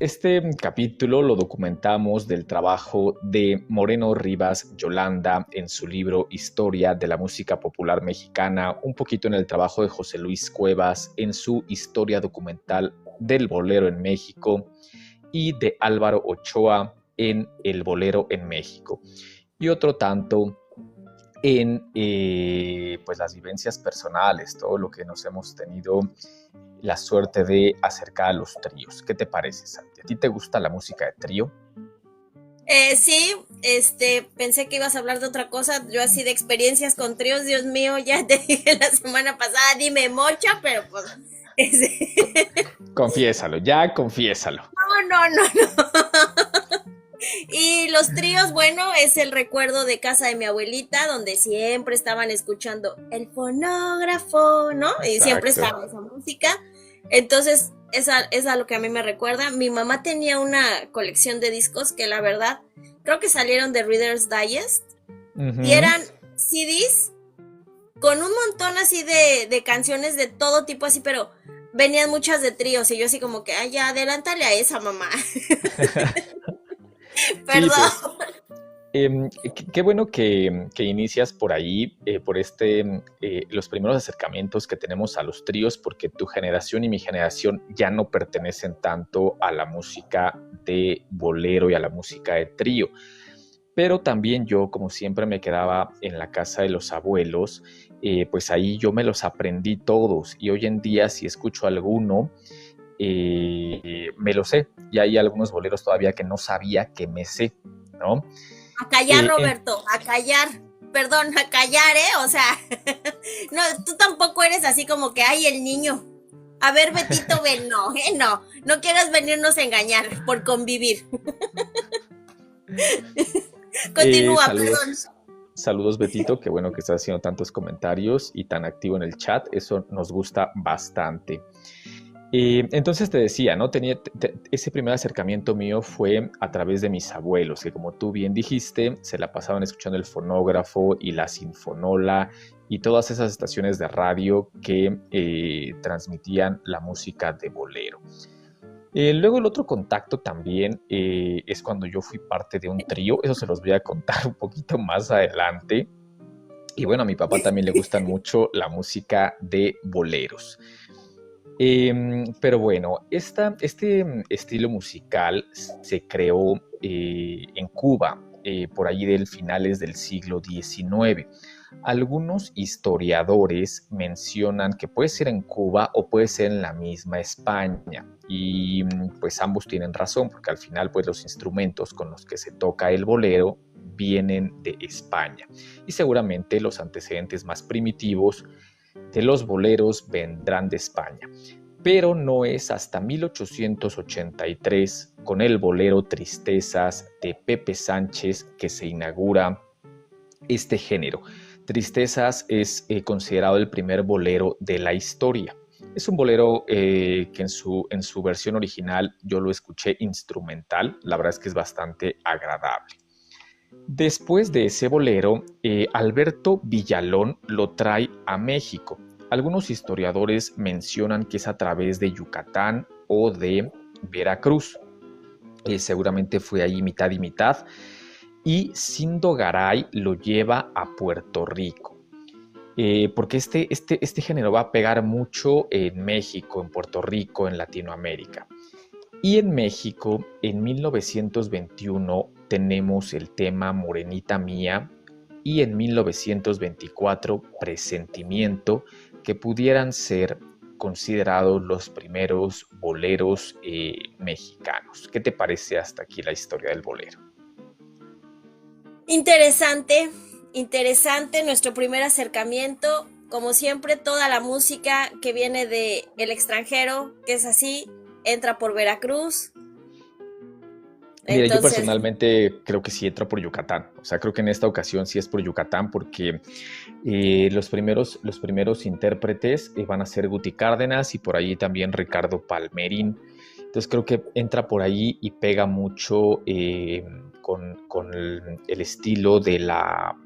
este capítulo lo documentamos del trabajo de Moreno Rivas Yolanda en su libro Historia de la Música Popular Mexicana, un poquito en el trabajo de José Luis Cuevas en su Historia Documental del Bolero en México y de Álvaro Ochoa en El Bolero en México. Y otro tanto en pues las vivencias personales, todo lo que nos hemos tenido la suerte de acercar a los tríos. ¿Qué te parece, Santi? ¿A ti te gusta la música de trío? Sí, pensé que ibas a hablar de otra cosa. Yo así de experiencias con tríos, Dios mío, ya te dije la semana pasada, dime mocha, pero pues... Confiésalo, ya confiésalo. No. Y los tríos, bueno, es el recuerdo de casa de mi abuelita, donde siempre estaban escuchando el fonógrafo, ¿no? Y siempre Exacto. estaba esa música. Entonces, es a lo que a mí me recuerda. Mi mamá tenía una colección de discos que la verdad, creo que salieron de Reader's Digest y Ujú. eran CDs con un montón así de canciones de todo tipo así, pero venían muchas de tríos y yo así como que, ay, ya, adelántale a esa mamá. Sí, pues Perdón. qué bueno que inicias por ahí, por los primeros acercamientos que tenemos a los tríos, porque tu generación y mi generación ya no pertenecen tanto a la música de bolero y a la música de trío. Pero también yo, como siempre, me quedaba en la casa de los abuelos, pues ahí yo me los aprendí todos y hoy en día si escucho alguno, me lo sé. Y hay algunos boleros todavía que no sabía que me sé, ¿no? A callar, Eh, en- Roberto, a callar. Perdón, a callar, ¿eh? O sea, no, tú tampoco eres así como que, ay, el niño. A ver, Betito, ven, no, no quieras venirnos a engañar por convivir. Continúa, perdón. Saludos, saludos Betito, qué bueno que estás haciendo tantos comentarios y tan activo en el chat, eso nos gusta bastante. Entonces te decía, ¿no? Ese primer acercamiento mío fue a través de mis abuelos, que como tú bien dijiste, se la pasaban escuchando el fonógrafo y la sinfonola y todas esas estaciones de radio que transmitían la música de bolero. Luego el otro contacto también es cuando yo fui parte de un trío, eso se los voy a contar un poquito más adelante. Y bueno, a mi papá también le gustan mucho la música de boleros. Pero bueno, este estilo musical se creó en Cuba por allí del finales del siglo XIX. Algunos historiadores mencionan que puede ser en Cuba o puede ser en la misma España y pues ambos tienen razón porque al final pues los instrumentos con los que se toca el bolero vienen de España y seguramente los antecedentes más primitivos de los boleros vendrán de España. Pero no es hasta 1883 con el bolero Tristezas de Pepe Sánchez que se inaugura este género. Tristezas es considerado el primer bolero de la historia. Es un bolero que en su versión original yo lo escuché instrumental, la verdad es que es bastante agradable. Después de ese bolero, Alberto Villalón lo trae a México. Algunos historiadores mencionan que es a través de Yucatán o de Veracruz. Seguramente fue ahí mitad y mitad. Y Sindo Garay lo lleva a Puerto Rico. Porque este género va a pegar mucho en México, en Puerto Rico, en Latinoamérica. Y en México, en 1921, tenemos el tema Morenita Mía y en 1924 Presentimiento, que pudieran ser considerados los primeros boleros mexicanos. ¿Qué te parece hasta aquí la historia del bolero? Interesante, interesante nuestro primer acercamiento. Como siempre, toda la música que viene de el extranjero, que es así, entra por Veracruz. Mira, yo Entonces, personalmente creo que sí entra por Yucatán. O sea, creo que en esta ocasión sí es por Yucatán porque los primeros intérpretes van a ser Guti Cárdenas y por allí también Ricardo Palmerín. Entonces creo que entra por ahí y pega mucho con el estilo de la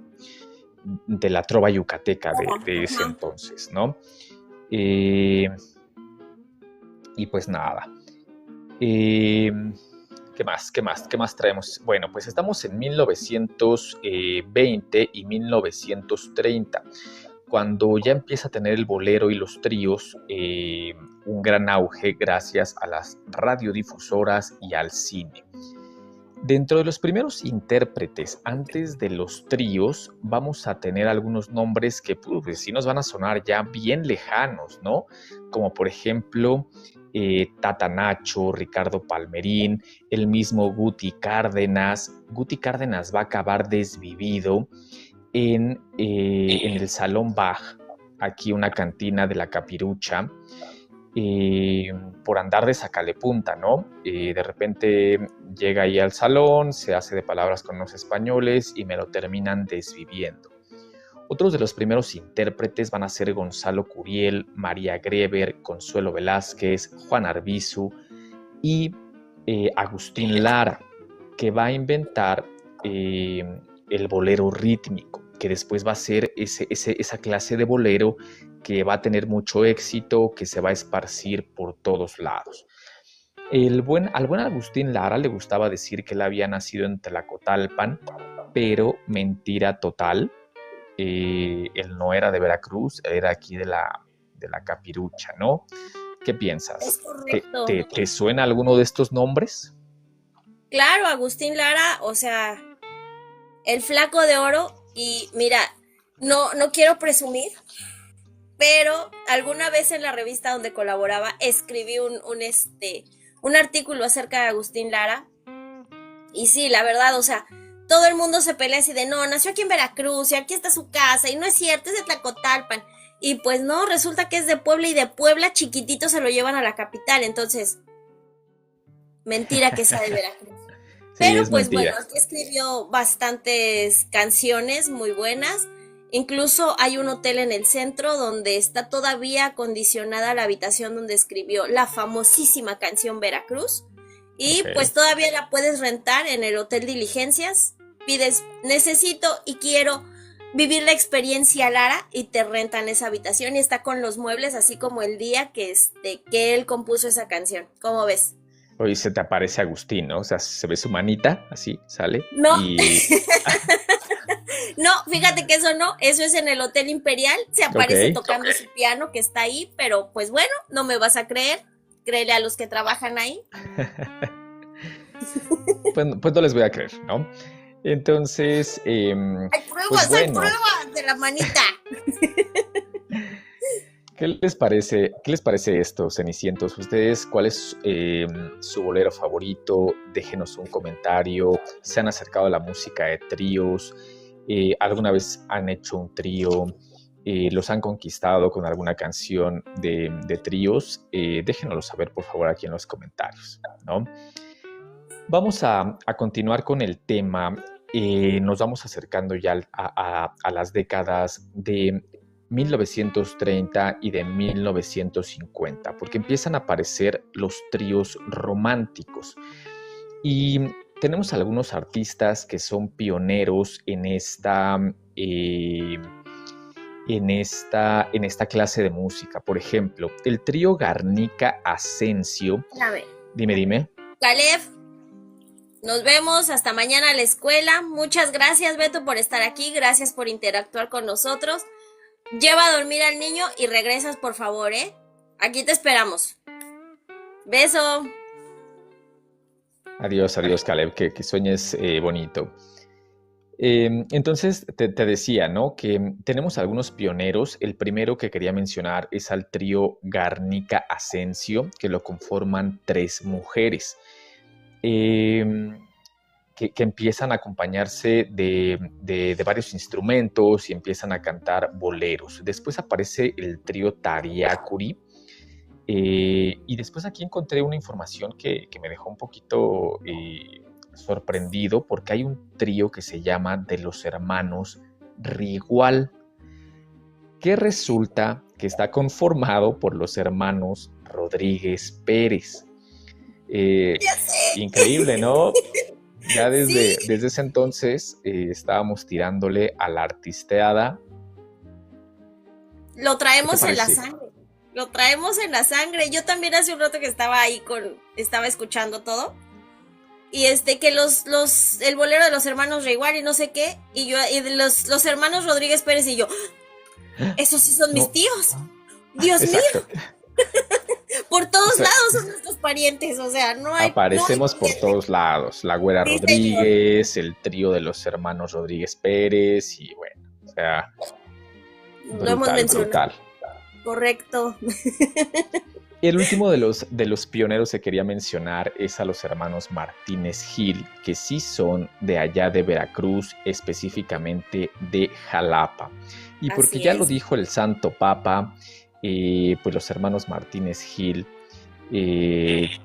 trova yucateca de ese ajá. entonces, ¿no? Eh, y pues nada. Eh, ¿Qué más? ¿Qué más traemos? Bueno, pues estamos en 1920 y 1930, cuando ya empieza a tener el bolero y los tríos un gran auge gracias a las radiodifusoras y al cine. Dentro de los primeros intérpretes antes de los tríos vamos a tener algunos nombres que pues, sí nos van a sonar ya bien lejanos, ¿no? Como por ejemplo Tata Nacho, Ricardo Palmerín, el mismo Guti Cárdenas. Guti Cárdenas va a acabar desvivido en el Salón Bach, aquí una cantina de la Capirucha, por andar de sacalepunta, ¿no? De repente llega ahí al salón, se hace de palabras con los españoles y me lo terminan desviviendo. Otros de los primeros intérpretes van a ser Gonzalo Curiel, María Greber, Consuelo Velázquez, Juan Arbizu y Agustín Lara, que va a inventar el bolero rítmico, que después va a ser esa clase de bolero que va a tener mucho éxito, que se va a esparcir por todos lados. Al buen Agustín Lara le gustaba decir que él había nacido en Tlacotalpan, pero mentira total. Él no era de Veracruz, era aquí de la Capirucha, ¿no? ¿Qué piensas? Es correcto. ¿Te suena alguno de estos nombres? Claro, Agustín Lara, o sea, el flaco de oro. Y mira, no quiero presumir, pero alguna vez en la revista donde colaboraba escribí un artículo acerca de Agustín Lara. Y sí, la verdad, o sea, todo el mundo se pelea así de no, nació aquí en Veracruz y aquí está su casa y no es cierto, es de Tlacotalpan. Y pues no, resulta que es de Puebla y de Puebla chiquitito se lo llevan a la capital, entonces, mentira que sea de Veracruz. Sí, Pero es pues mentira. bueno, aquí escribió bastantes canciones muy buenas. Incluso hay un hotel en el centro donde está todavía acondicionada la habitación donde escribió la famosísima canción Veracruz. Y Ok. pues todavía la puedes rentar en el Hotel Diligencias. Pides, necesito y quiero vivir la experiencia Lara y te rentan esa habitación y está con los muebles así como el día que él compuso esa canción. ¿Cómo ves? Hoy se te aparece Agustín, ¿no? O sea, se ve su manita, así, sale, No, y... no, fíjate que eso no, eso es en el Hotel Imperial, se Ok, aparece tocando su piano que está ahí, pero pues bueno, no me vas a creer, créele a los que trabajan ahí. pues no les voy a creer, ¿no? Entonces, pues Hay bueno, pruebas de la manita. qué les parece esto, Cenicientos? ¿Ustedes cuál es su bolero favorito? Déjenos un comentario. ¿Se han acercado a la música de tríos? ¿Alguna vez han hecho un trío? ¿Los han conquistado con alguna canción de tríos? Déjenoslo saber, por favor, aquí en los comentarios, ¿no? Vamos a continuar con el tema. Nos vamos acercando ya a las décadas de 1930 y de 1950, porque empiezan a aparecer los tríos románticos. Y tenemos algunos artistas que son pioneros en esta clase de música. Por ejemplo, el trío Garnica Asensio. A ver, Dime. Caleb, nos vemos hasta mañana a la escuela. Muchas gracias, Beto, por estar aquí. Gracias por interactuar con nosotros. Lleva a dormir al niño y regresas, por favor, ¿eh? Aquí te esperamos. Beso. Adiós, Caleb, que sueñes bonito. Entonces te decía, ¿no? Que tenemos algunos pioneros. El primero que quería mencionar es al trío Garnica Asensio, que lo conforman 3 mujeres, que empiezan a acompañarse de varios instrumentos y empiezan a cantar boleros. Después aparece el trío Tariacuri. Y después aquí encontré una información que me dejó un poquito sorprendido, porque hay un trío que se llama de los hermanos Rigual, que resulta que está conformado por los hermanos Rodríguez Pérez. Ya sé. Increíble, ¿no? Ya Sí, desde ese entonces estábamos tirándole a la artisteada. lo ¿Qué te traemos en la parece? sangre. lo traemos en la sangre. Yo también hace un rato que estaba ahí estaba escuchando todo. Y que el bolero de los hermanos Reiguar y no sé qué, y de los hermanos Rodríguez Pérez y yo, esos sí son mis tíos. Dios Exacto. mío. Por todos lados son nuestros parientes, o sea, no hay. Aparecemos no por hay todos lados. La Güera Sí, Rodríguez, el trío de los hermanos Rodríguez Pérez, y bueno, o sea, lo hemos mencionado. brutal. Correcto. El último de los pioneros que quería mencionar es a los hermanos Martínez Gil, que sí son de allá de Veracruz, específicamente de Jalapa. Y porque ya lo dijo el Santo Papa, pues los hermanos Martínez Gil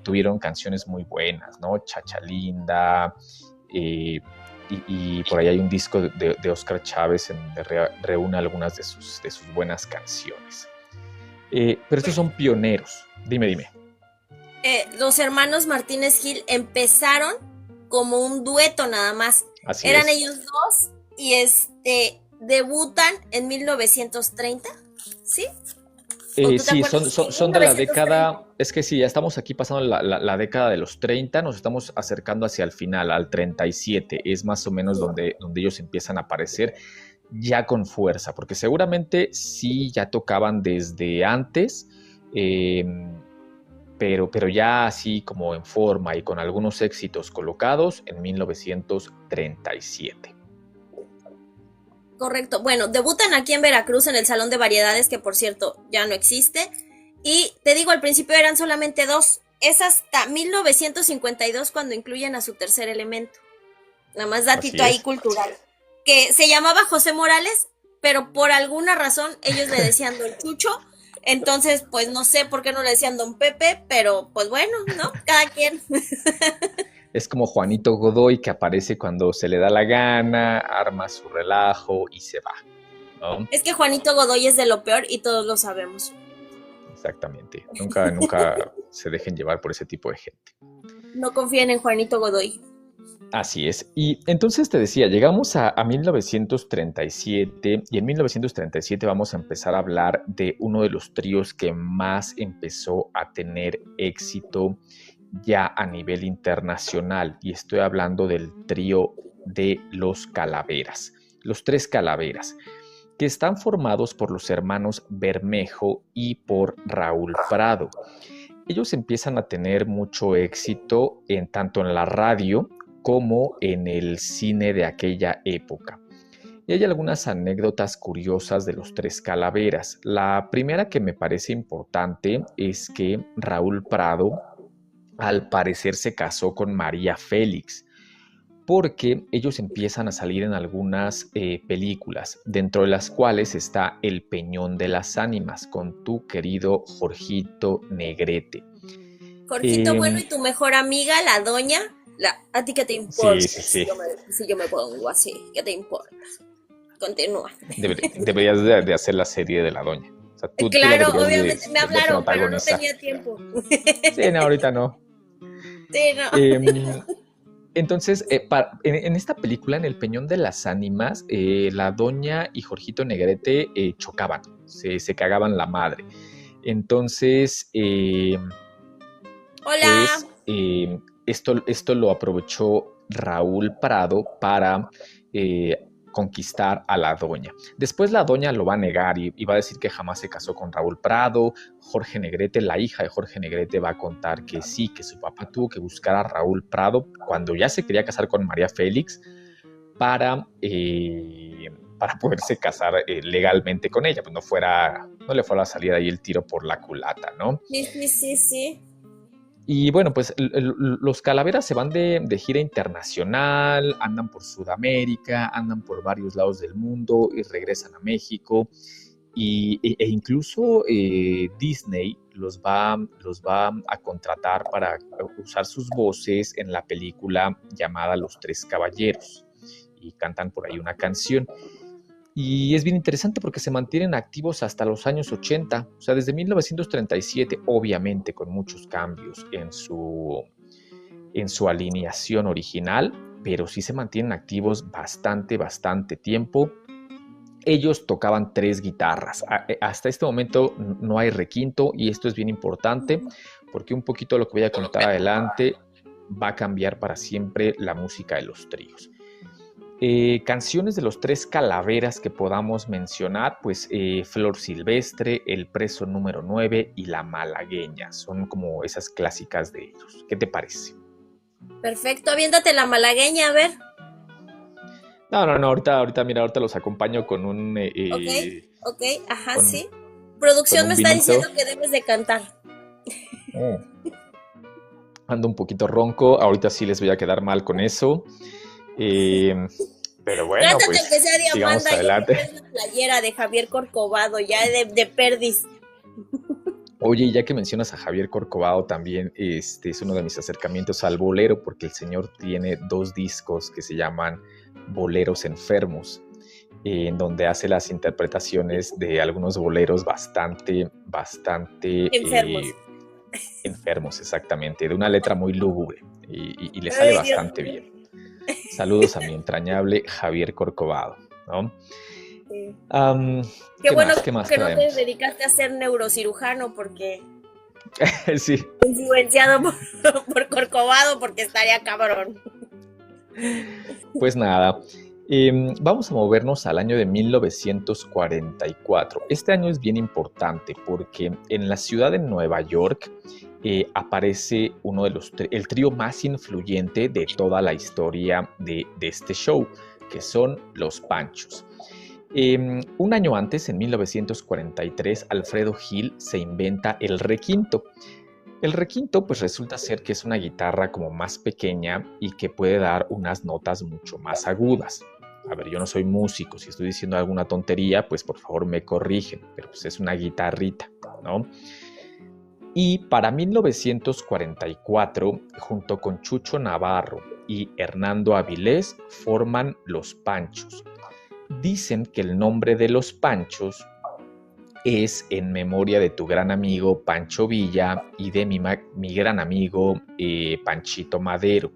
tuvieron canciones muy buenas, ¿no? Chachalinda, y por ahí hay un disco de Óscar Chávez en donde reúne algunas de sus buenas canciones. Pero estos son pioneros. Dime. Los hermanos Martínez Gil empezaron como un dueto nada más. Así Eran es. ellos dos y debutan en 1930, ¿sí? Sí, son de la década, es que sí, ya estamos aquí pasando la década de los 30, nos estamos acercando hacia el final, al 37, es más o menos donde ellos empiezan a aparecer ya con fuerza, porque seguramente sí ya tocaban desde antes, pero ya así como en forma y con algunos éxitos colocados en 1937. Correcto. Bueno, debutan aquí en Veracruz en el Salón de Variedades, que por cierto ya no existe. Y te digo, al principio eran solamente dos. Es hasta 1952 cuando incluyen a su tercer elemento. Nada más datito ahí cultural. Que se llamaba José Morales, pero por alguna razón ellos le decían Don Chucho. Entonces, pues no sé por qué no le decían Don Pepe, pero pues bueno, ¿no? Cada quien. Es como Juanito Godoy, que aparece cuando se le da la gana, arma su relajo y se va, ¿no? Es que Juanito Godoy es de lo peor y todos lo sabemos. Exactamente. Nunca se dejen llevar por ese tipo de gente. No confíen en Juanito Godoy. Así es. Y entonces te decía, llegamos a 1937 y en 1937 vamos a empezar a hablar de uno de los tríos que más empezó a tener éxito ya a nivel internacional, y estoy hablando del trío de los Calaveras, los tres Calaveras, que están formados por los hermanos Bermejo y por Raúl Prado. Ellos empiezan a tener mucho éxito tanto en la radio como en el cine de aquella época. Y hay algunas anécdotas curiosas de los tres Calaveras. La primera que me parece importante es que Raúl Prado al parecer se casó con María Félix, porque ellos empiezan a salir en algunas películas, dentro de las cuales está El Peñón de las Ánimas, con tu querido Jorgito Negrete. Jorgito, bueno, y tu mejor amiga, la doña, ¿a ti qué te importa? Sí. Si yo me pongo así, ¿qué te importa? Continúa. Deberías de hacer la serie de la doña. O sea, claro, obviamente me hablaron, pero no tenía tiempo. Sí, no, ahorita no. Sí, no. Entonces, en esta película, en El Peñón de las Ánimas, la doña y Jorgito Negrete chocaban, se cagaban la madre. Entonces, hola. Pues, esto lo aprovechó Raúl Prado para conquistar a la doña. Después la doña lo va a negar y va a decir que jamás se casó con Raúl Prado. Jorge Negrete, la hija de Jorge Negrete, va a contar que sí, que su papá tuvo que buscar a Raúl Prado cuando ya se quería casar con María Félix para poderse casar legalmente con ella, pues no le fuera a salir ahí el tiro por la culata, ¿no? Sí. Y bueno, pues los Calaveras se van de gira internacional, andan por Sudamérica, andan por varios lados del mundo y regresan a México. E incluso Disney los va a contratar para usar sus voces en la película llamada Los Tres Caballeros, y cantan por ahí una canción. Y es bien interesante porque se mantienen activos hasta los años 80, o sea, desde 1937, obviamente con muchos cambios en su alineación original, pero sí se mantienen activos bastante tiempo. ellos tocaban 3 guitarras. Hasta este momento no hay requinto y esto es bien importante porque un poquito lo que voy a contar adelante va a cambiar para siempre la música de los tríos. Canciones de los 3 Calaveras que podamos mencionar, pues Flor Silvestre, El Preso número 9 y La Malagueña. Son como esas clásicas de ellos. ¿Qué te parece? Perfecto, aviéntate La Malagueña, a ver. No, ahorita los acompaño con un... Ok, ajá, sí. Producción me está diciendo que debes de cantar. Ando un poquito ronco, ahorita sí les voy a quedar mal con eso. Pero bueno, Trántate pues que sea de sigamos Amanda, adelante. Es la playera de Javier Corcovado, ya de Perdis. Oye, ya que mencionas a Javier Corcovado también, es uno de mis acercamientos al bolero, porque el señor tiene 2 discos que se llaman Boleros Enfermos, en donde hace las interpretaciones de algunos boleros bastante Enfermos. Enfermos, exactamente, de una letra muy lúgubre y le sale bastante bien. Saludos a mi entrañable Javier Corcovado, ¿no? Sí. ¿Qué bueno más que no traemos? te dedicaste a ser neurocirujano porque Sí. influenciado por Corcovado, porque estaría cabrón. Pues nada, vamos a movernos al año de 1944. Este año es bien importante porque en la ciudad de Nueva York aparece el trío más influyente de toda la historia de este show, que son Los Panchos. Un año antes, en 1943, Alfredo Gil se inventa el requinto. El requinto pues resulta ser que es una guitarra como más pequeña y que puede dar unas notas mucho más agudas. A ver, yo no soy músico, si estoy diciendo alguna tontería, pues por favor me corrigen, pero pues es una guitarrita, ¿no? Y para 1944, junto con Chucho Navarro y Hernando Avilés, forman Los Panchos. Dicen que el nombre de Los Panchos es en memoria de tu gran amigo Pancho Villa y de mi gran amigo Panchito Madero.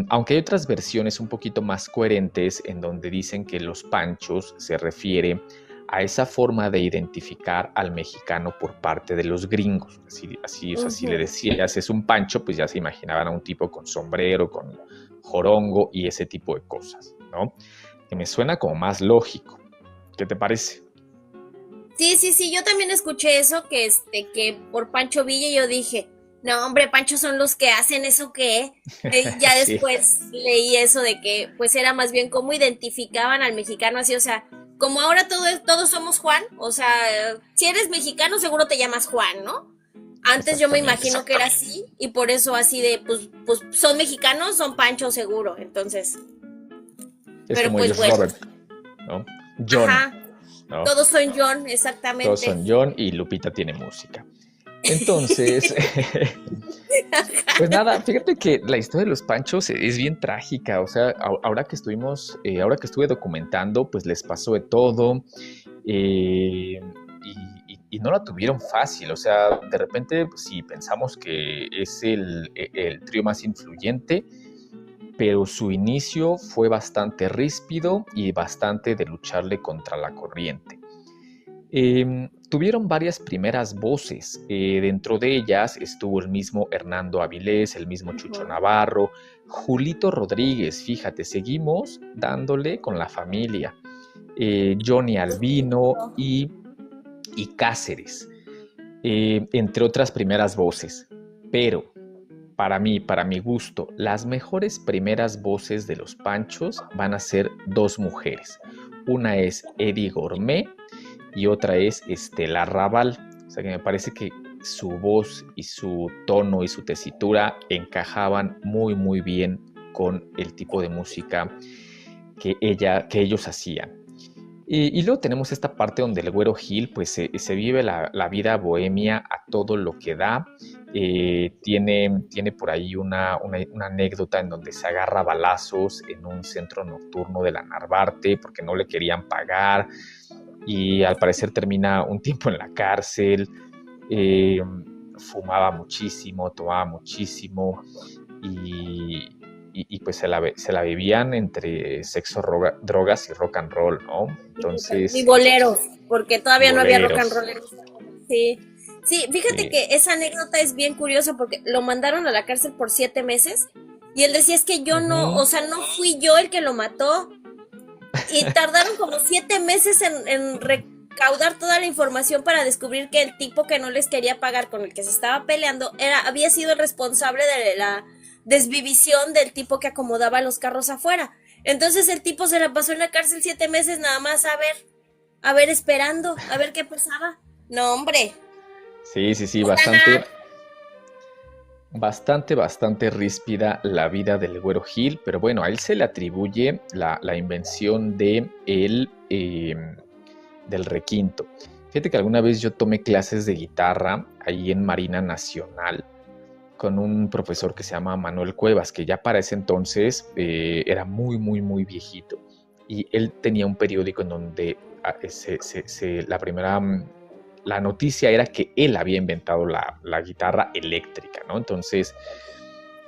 Aunque hay otras versiones un poquito más coherentes en donde dicen que Los Panchos se refiere a esa forma de identificar al mexicano por parte de los gringos. Así le decías, es un pancho, pues ya se imaginaban a un tipo con sombrero, con jorongo y ese tipo de cosas, ¿no? Que me suena como más lógico. ¿Qué te parece? Sí, yo también escuché eso, que por Pancho Villa yo dije, no, hombre, Pancho son los que hacen eso que, ya Sí. después leí eso de que pues era más bien cómo identificaban al mexicano así, o sea, como ahora todos somos Juan, o sea, si eres mexicano seguro te llamas Juan, ¿no? Antes yo me imagino que era así y por eso así de, pues son mexicanos, son Pancho seguro, entonces. Es pero como pues bueno. Robert, ¿no? John. Ajá. ¿No? Todos son John, exactamente. Todos son John y Lupita tiene música. Entonces, pues nada, fíjate que la historia de Los Panchos es bien trágica. O sea, ahora que estuve documentando, pues les pasó de todo y no la tuvieron fácil. O sea, de repente, sí, pensamos que es el trío más influyente, pero su inicio fue bastante ríspido y bastante de lucharle contra la corriente. Tuvieron varias primeras voces, dentro de ellas estuvo el mismo Hernando Avilés, el mismo Chucho Navarro, Julito Rodríguez, fíjate, seguimos dándole con la familia, Johnny Albino y Cáceres, entre otras primeras voces, pero para mi gusto, las mejores primeras voces de Los Panchos van a ser 2 mujeres, una es Eddie Gourmet y otra es Estela Raval. O sea que me parece que su voz y su tono y su tesitura encajaban muy muy bien con el tipo de música que ellos hacían. Y luego tenemos esta parte donde el Güero Gil pues se vive la vida bohemia a todo lo que da. Tiene por ahí una anécdota en donde se agarra a balazos en un centro nocturno de la Narvarte porque no le querían pagar y al parecer termina un tiempo en la cárcel. Fumaba muchísimo, tomaba muchísimo y y pues se la vivían entre sexo, drogas y rock and roll, ¿no? Y Entonces, boleros, porque y todavía no había rock and boleros. roll. Sí, sí, fíjate Sí. que esa anécdota es bien curiosa porque lo mandaron a la cárcel por 7 meses y él decía es que yo no, Ujú. o sea, no fui yo el que lo mató y tardaron como 7 meses en recaudar toda la información para descubrir que el tipo que no les quería pagar con el que se estaba peleando había sido el responsable de la desvivisión del tipo que acomodaba los carros afuera. Entonces el tipo se la pasó en la cárcel 7 meses nada más a ver, esperando, a ver qué pasaba. No, hombre. Sí, sí, sí, O sea, nada. bastante ríspida la vida del Güero Gil, pero bueno, a él se le atribuye la invención del requinto. Fíjate que alguna vez yo tomé clases de guitarra ahí en Marina Nacional con un profesor que se llama Manuel Cuevas, que ya para ese entonces era muy viejito. Y él tenía un periódico en donde la noticia era que él había inventado la guitarra eléctrica, ¿no? Entonces,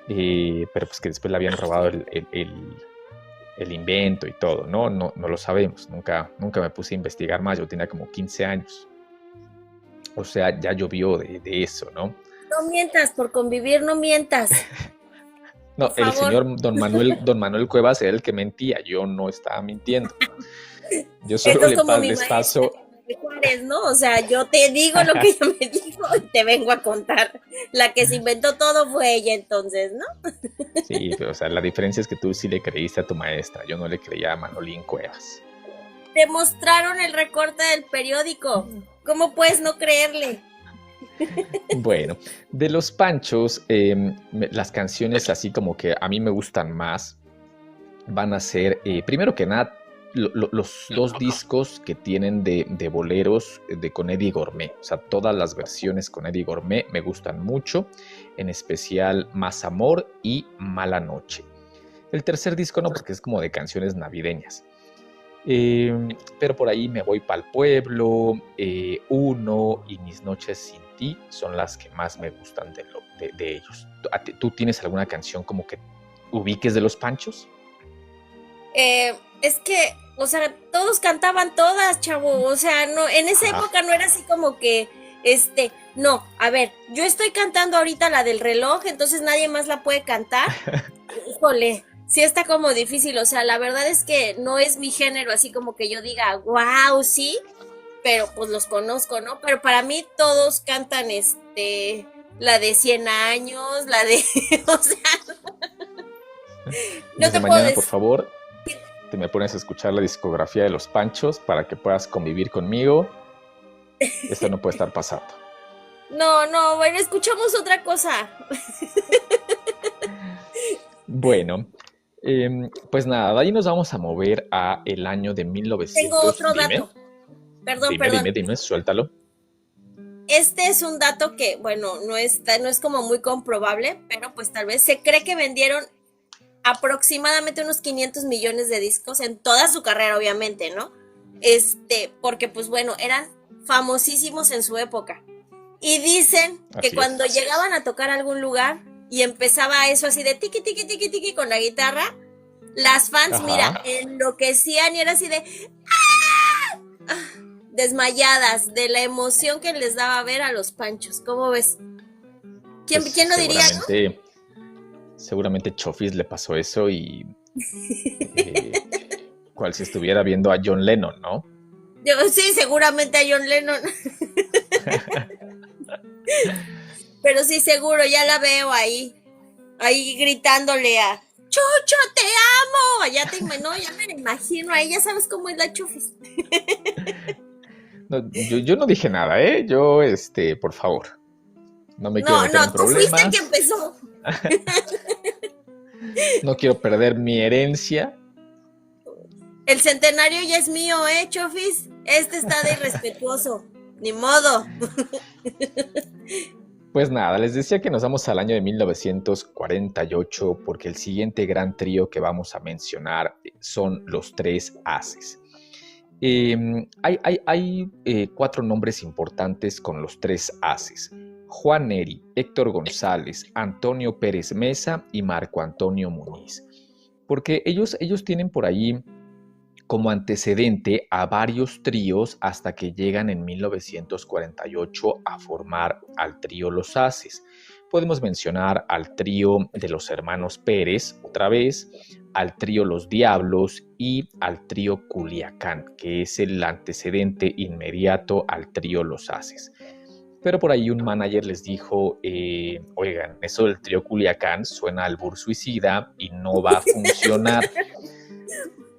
pero pues que después le habían robado el invento y todo, ¿no? No lo sabemos, nunca me puse a investigar más, yo tenía como 15 años. O sea, ya llovió de eso, ¿no? No mientas, por convivir, no mientas. Por No, el favor. señor don Manuel Cuevas era el que mentía, yo no estaba mintiendo. Yo solo Esto es como mi les maestra paso, de Juárez, ¿no? O sea, yo te digo lo que ella me dijo y te vengo a contar. La que se inventó todo fue ella entonces, ¿no? sí, pero o sea, la diferencia es que tú sí le creíste a tu maestra, yo no le creía a Manolín Cuevas. Te mostraron el recorte del periódico. ¿Cómo puedes no creerle? Bueno, de los Panchos, las canciones así como que a mí me gustan más van a ser, primero que nada, los dos discos que tienen de boleros con Eddie Gourmet. O sea, todas las versiones con Eddie Gourmet me gustan mucho, en especial Más Amor y Mala Noche. El tercer disco no, porque es como de canciones navideñas. Pero por ahí Me Voy Pa'l Pueblo, Uno y Mis Noches Sin Ti son las que más me gustan de ellos. ¿Tú tienes alguna canción como que ubiques de los Panchos? Es que, o sea, todos cantaban todas, chavo. O sea, no, en esa Ajá. época no era así como que, no, a ver, yo estoy cantando ahorita la del reloj, entonces nadie más la puede cantar. Híjole, sí está como difícil. O sea, la verdad es que no es mi género, así como que yo diga, wow, sí, pero pues los conozco, ¿no? Pero para mí todos cantan, la de 100 años, la de, o sea, no Desde te puedo mañana, por decir. favor, te me pones a escuchar la discografía de los Panchos para que puedas convivir conmigo. Esto no puede estar pasando. No, no, bueno, escuchamos otra cosa. Bueno, pues nada, de ahí nos vamos a mover a el año de Tengo 1900. otro Dime, dato. Perdón. dime, suéltalo. Este es un dato que, bueno, no es como muy comprobable, pero pues tal vez se cree que vendieron aproximadamente unos 500 millones de discos en toda su carrera, obviamente, ¿no? Porque pues bueno, eran famosísimos en su época. Y dicen que Así es. cuando llegaban a tocar a algún lugar y empezaba eso así de tiqui, tiqui, tiqui, tiqui con la guitarra, las fans, mira, Ajá. enloquecían y era así de desmayadas de la emoción que les daba ver a los Panchos. ¿Cómo ves? Pues ¿Quién lo diría, no? seguramente Chofis le pasó eso y cual si estuviera viendo a John Lennon, ¿no? Yo, sí, seguramente a John Lennon. Pero sí, seguro, ya la veo ahí gritándole a Chucho, te amo. No, ya me la imagino, ahí ya sabes cómo es la Chufis. No, yo no dije nada, ¿eh? Por favor, no me quiero No, meter en tú fuiste el que problemas, empezó. no quiero perder mi herencia. El centenario ya es mío, Chofis. Este está de irrespetuoso. Ni modo. Pues nada, les decía que nos vamos al año de 1948 porque el siguiente gran trío que vamos a mencionar son los Tres Haces. Hay cuatro nombres importantes con los Tres Haces. Juan Neri, Héctor González, Antonio Pérez Mesa y Marco Antonio Muñiz. Porque ellos tienen por ahí como antecedente a varios tríos hasta que llegan en 1948 a formar al trío Los Haces. Podemos mencionar al trío de los hermanos Pérez, otra vez, al trío Los Diablos y al trío Culiacán, que es el antecedente inmediato al trío Los Haces. Pero por ahí un manager les dijo, oigan, eso del trío Culiacán suena a albur suicida y no va a funcionar.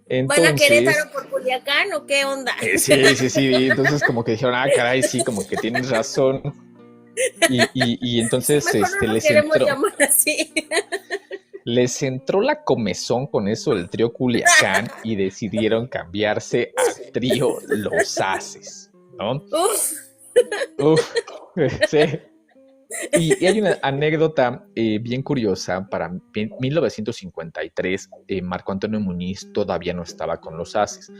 Entonces, ¿van a Querétaro por Culiacán o qué onda? Sí. Entonces como que dijeron, caray, sí, como que tienes razón. Y entonces no les entró la comezón con eso del trío Culiacán y decidieron cambiarse al trío Los Haces, ¿no? Uf, sí. Y hay una anécdota bien curiosa. Para 1953, Marco Antonio Muñiz todavía no estaba con Los Haces,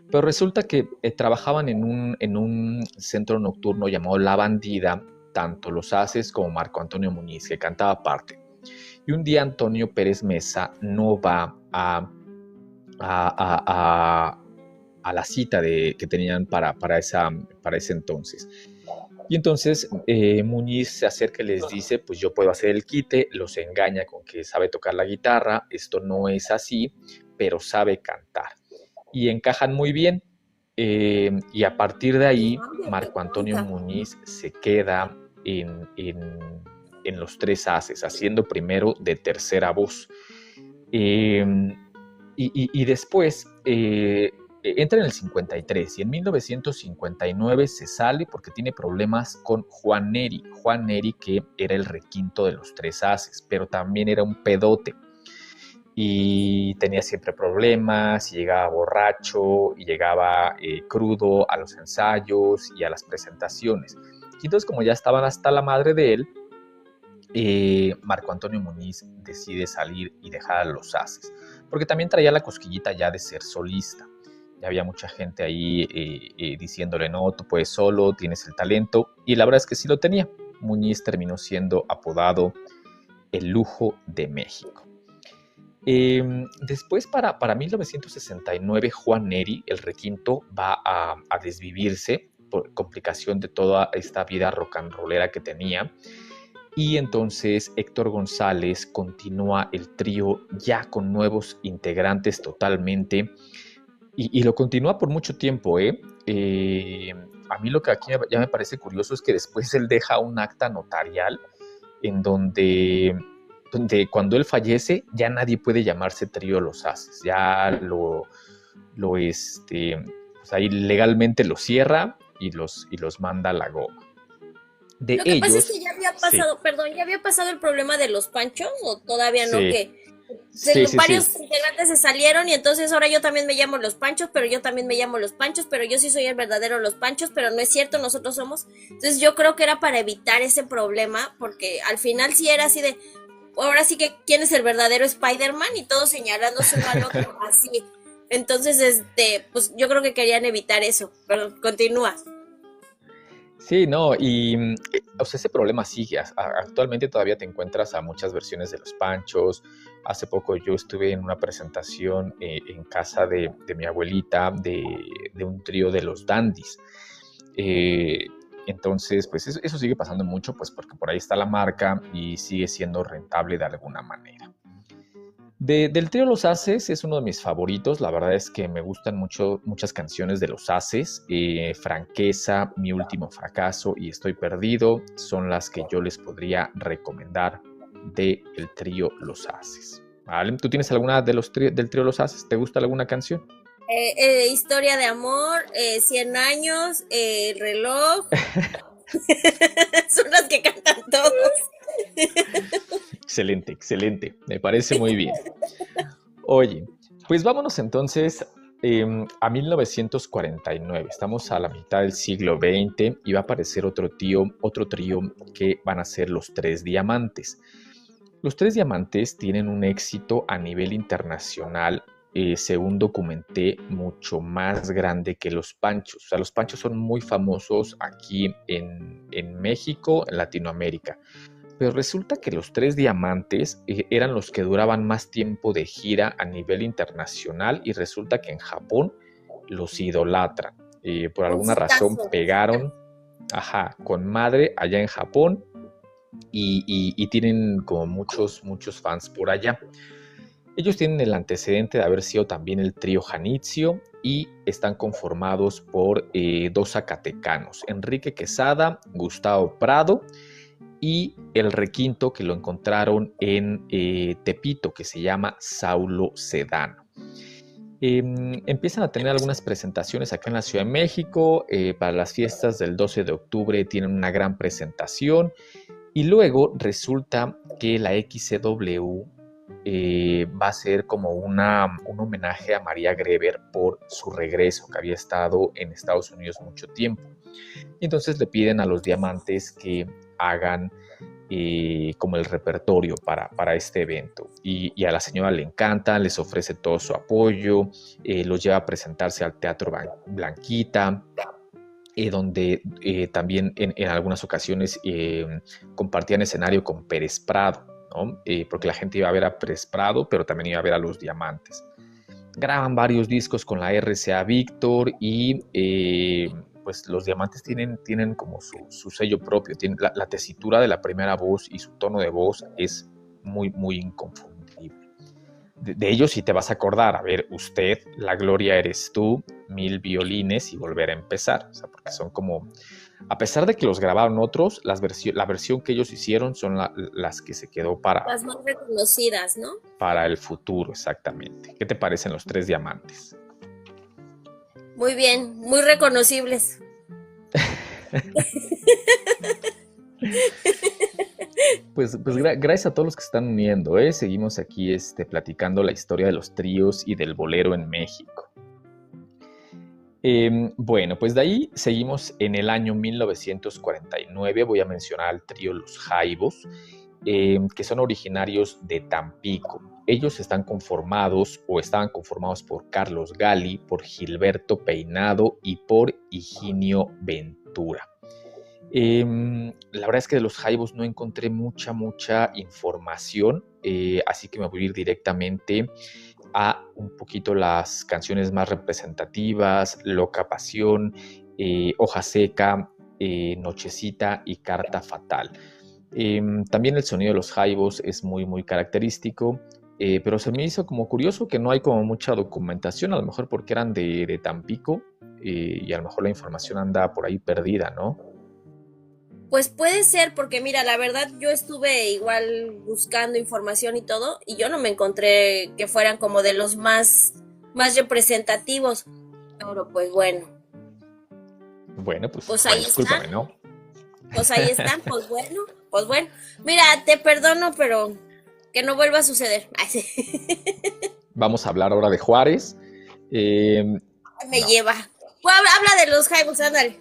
pero resulta que trabajaban en un centro nocturno llamado La Bandida, tanto Los Haces como Marco Antonio Muñiz, que cantaba aparte. Y un día Antonio Pérez Mesa no va a la cita que tenían para ese entonces. Y entonces Muñiz se acerca y les dice, pues yo puedo hacer el quite, los engaña con que sabe tocar la guitarra, esto no es así, pero sabe cantar. Y encajan muy bien. Y a partir de ahí, Marco Antonio Muñiz se queda en Los Tres Haces, haciendo primero de tercera voz. Y después entra en el 53 y en 1959 se sale porque tiene problemas con Juan Neri. Juan Neri, que era el requinto de Los Tres Haces, pero también era un pedote. Y tenía siempre problemas, y llegaba borracho, y llegaba crudo a los ensayos y a las presentaciones. Y entonces, como ya estaban hasta la madre de él, Marco Antonio Muñiz decide salir y dejar a Los Haces, porque también traía la cosquillita ya de ser solista. Ya había mucha gente ahí diciéndole, no, tú puedes solo, tienes el talento, y la verdad es que sí lo tenía. Muñiz terminó siendo apodado el lujo de México. Después, para 1969, Juan Neri, el requinto, va a desvivirse por complicación de toda esta vida rock and rollera que tenía. Y entonces Héctor González continúa el trío ya con nuevos integrantes totalmente. Y lo continúa por mucho tiempo, A mí lo que aquí ya me parece curioso es que después él deja un acta notarial en donde cuando él fallece ya nadie puede llamarse trío Los Haces. Ya pues ahí legalmente lo cierra y los manda a la goma. Lo que pasa es que ya había pasado, ya había pasado el problema de los panchos, o todavía no, varios integrantes se salieron y entonces ahora yo también me llamo Los Panchos, pero yo también me llamo Los Panchos, pero yo sí soy el verdadero Los Panchos, pero no es cierto, nosotros somos. Entonces yo creo que era para evitar ese problema, porque al final sí era así de, ahora sí que quién es el verdadero Spider-Man y todos señalándose uno al otro, así. Entonces, pues yo creo que querían evitar eso, pero continúa. Sí, no, y ese problema sigue. Actualmente todavía te encuentras a muchas versiones de Los Panchos. Hace poco yo estuve en una presentación en casa de mi abuelita de un trío de Los Dandys. Entonces, pues eso sigue pasando mucho, pues porque por ahí está la marca y sigue siendo rentable de alguna manera. Del trío Los Haces es uno de mis favoritos. La verdad es que me gustan muchas canciones de Los Haces. Franqueza, Mi Último Fracaso y Estoy Perdido son las que yo les podría recomendar del trío Los Haces. ¿Vale? ¿Tú tienes alguna del trío Los Haces? ¿Te gusta alguna canción? Historia de amor, 100 años, El reloj. Son las que cantan todos. Excelente, me parece muy bien. Oye, pues vámonos entonces a 1949. Estamos a la mitad del siglo XX y va a aparecer otro trío que van a ser Los Tres Diamantes. Los Tres Diamantes tienen un éxito a nivel internacional según documenté, mucho más grande que los Panchos. O sea, los Panchos son muy famosos aquí en México, en Latinoamérica. Pero resulta que los Tres Diamantes eran los que duraban más tiempo de gira a nivel internacional y resulta que en Japón los idolatran. Por alguna razón pegaron con madre allá en Japón y tienen como muchos fans por allá. Ellos tienen el antecedente de haber sido también el trío Janitzio y están conformados por dos zacatecanos, Enrique Quesada, Gustavo Prado y el requinto que lo encontraron en Tepito, que se llama Saulo Sedano. Empiezan a tener algunas presentaciones acá en la Ciudad de México. Para las fiestas del 12 de octubre tienen una gran presentación y luego resulta que la XCW va a ser como un homenaje a María Greber por su regreso, que había estado en Estados Unidos mucho tiempo. Y entonces le piden a los Diamantes que hagan como el repertorio para este evento. Y a la señora le encanta, les ofrece todo su apoyo, los lleva a presentarse al Teatro Blanquita, donde también en algunas ocasiones compartían escenario con Pérez Prado, ¿no? Porque la gente iba a ver a Pérez Prado, pero también iba a ver a los Diamantes. Graban varios discos con la RCA Víctor y pues los Diamantes tienen como su sello propio. Tienen la tesitura de la primera voz y su tono de voz es muy, muy inconfundible. De ellos sí te vas a acordar, a ver, usted, la gloria eres tú, 1000 violines y volver a empezar. O sea, porque son como, a pesar de que los grabaron otros, la versión que ellos hicieron son las que se quedó para... Las más reconocidas, ¿no? Para el futuro, exactamente. ¿Qué te parecen los Tres Diamantes? Muy bien, muy reconocibles. Pues gracias a todos los que están uniendo, ¿eh? Seguimos aquí platicando la historia de los tríos y del bolero en México. Bueno, pues de ahí seguimos en el año 1949. Voy a mencionar al trío Los Jaivos, que son originarios de Tampico. Ellos estaban conformados por Carlos Gali, por Gilberto Peinado y por Higinio Ventura. La verdad es que de Los Jaivos no encontré mucha información, así que me voy a ir directamente a un poquito las canciones más representativas: Loca Pasión, Hoja Seca, Nochecita y Carta Fatal. También el sonido de Los Jaivos es muy, muy característico, pero se me hizo como curioso que no hay como mucha documentación, a lo mejor porque eran de Tampico, y a lo mejor la información anda por ahí perdida, ¿no? Pues puede ser, porque mira, la verdad yo estuve igual buscando información y todo, y yo no me encontré que fueran como de los más representativos. Pero pues bueno. Bueno, pues ahí discúlpame, están. ¿no? Pues ahí están, pues bueno. Mira, te perdono, pero que no vuelva a suceder. Vamos a hablar ahora de Juárez. Lleva. Pues habla de Los Jaivos, ándale.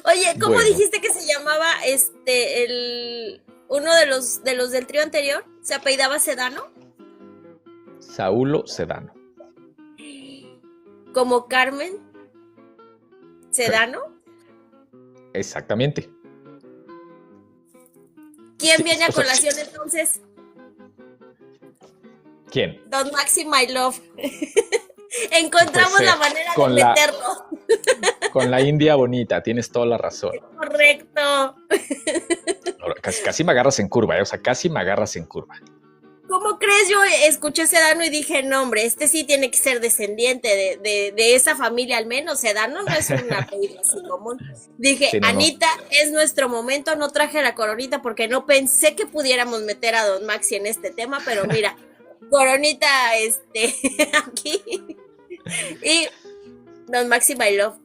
Oye, ¿cómo dijiste que se llamaba uno de los del trío anterior? ¿Se apellidaba Sedano? Saulo Sedano. ¿Como Carmen Sedano? Exactamente. ¿Quién viene a colación entonces? ¿Quién? Don Maxi My Love. Encontramos la manera de meterlo. Con la India Bonita, tienes toda la razón. Correcto. Casi me agarras en curva, o sea, casi me agarras en curva. ¿Cómo crees? Yo escuché Sedano y dije, no, hombre, sí tiene que ser descendiente de esa familia, al menos. Sedano no es un apellido así común. Dije, sí, no, Anita, no. Es nuestro momento, no traje la coronita porque no pensé que pudiéramos meter a Don Maxi en este tema, pero mira, coronita, aquí. Y Don Maxi My Love.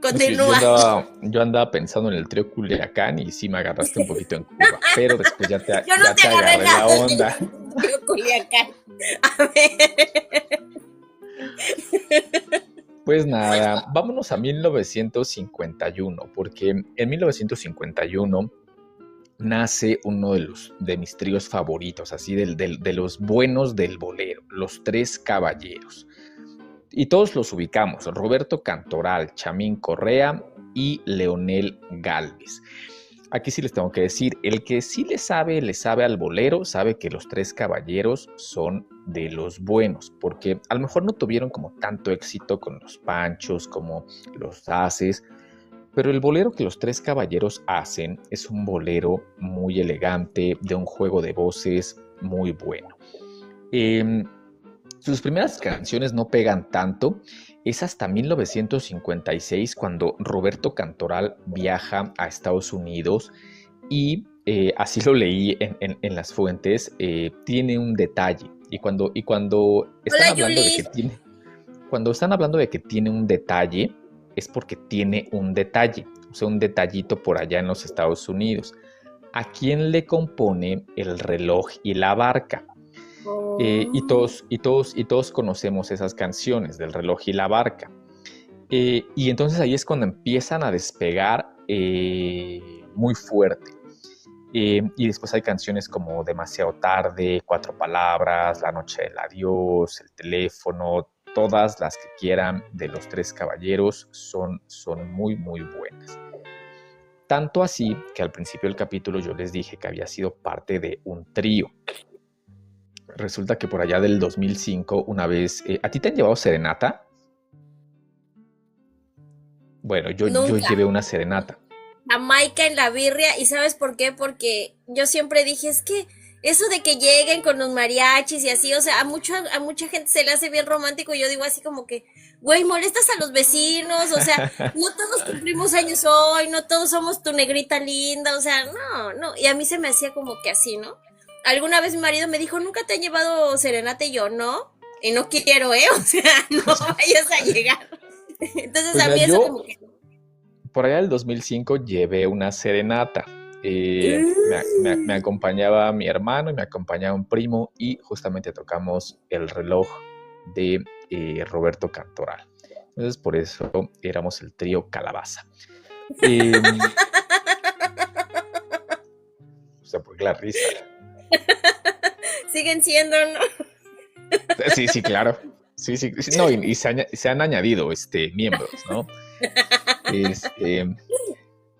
Continúa. Pues yo andaba pensando en el trío Culiacán y sí me agarraste un poquito en curva, pero después ya te agarré la onda. Trío Culiacán. A ver. Pues nada, vámonos a 1951, porque en 1951 nace uno de mis tríos favoritos, así de los buenos del bolero, los Tres Caballeros. Y todos los ubicamos: Roberto Cantoral, Chamín Correa y Leonel Gálvez. Aquí sí les tengo que decir, el que sí le sabe al bolero, sabe que los Tres Caballeros son de los buenos, porque a lo mejor no tuvieron como tanto éxito con los Panchos, como los Haces, pero el bolero que los Tres Caballeros hacen es un bolero muy elegante, de un juego de voces muy bueno. Sus primeras canciones no pegan tanto. Es hasta 1956 cuando Roberto Cantoral viaja a Estados Unidos y así lo leí en las fuentes, tiene un detalle. Y cuando están Hola, hablando Yuli. cuando están hablando de que tiene un detalle, es porque tiene un detalle, o sea, un detallito por allá en los Estados Unidos. ¿A quién le compone El reloj y la barca? Y todos conocemos esas canciones del reloj y la barca. Y entonces ahí es cuando empiezan a despegar muy fuerte. Y después hay canciones como Demasiado tarde, Cuatro palabras, La noche del adiós, El teléfono, todas las que quieran de los Tres Caballeros son muy, muy buenas. Tanto así que al principio del capítulo yo les dije que había sido parte de un trío. Resulta que por allá del 2005, una vez... ¿a ti te han llevado serenata? Bueno, yo Nunca. llevé una serenata. Jamaica en la birria. ¿Y sabes por qué? Porque yo siempre dije, es que eso de que lleguen con los mariachis y así, o sea, a mucha gente se le hace bien romántico. Y yo digo así como que, güey, molestas a los vecinos, o sea, no todos cumplimos años hoy, no todos somos tu negrita linda, o sea, no. Y a mí se me hacía como que así, ¿no? Alguna vez mi marido me dijo, ¿nunca te han llevado serenata? Y yo, no, y no quiero, o sea, no vayas a llegar. Entonces Pues a mira, mí eso yo como que... por allá del 2005 llevé una serenata. Me acompañaba mi hermano y me acompañaba un primo y justamente tocamos El reloj de Roberto Cantoral. Entonces por eso éramos el trío Calabaza. O sea, porque la risa. Siguen siendo, ¿no? Sí, claro. Sí. No, y se han añadido miembros, ¿no?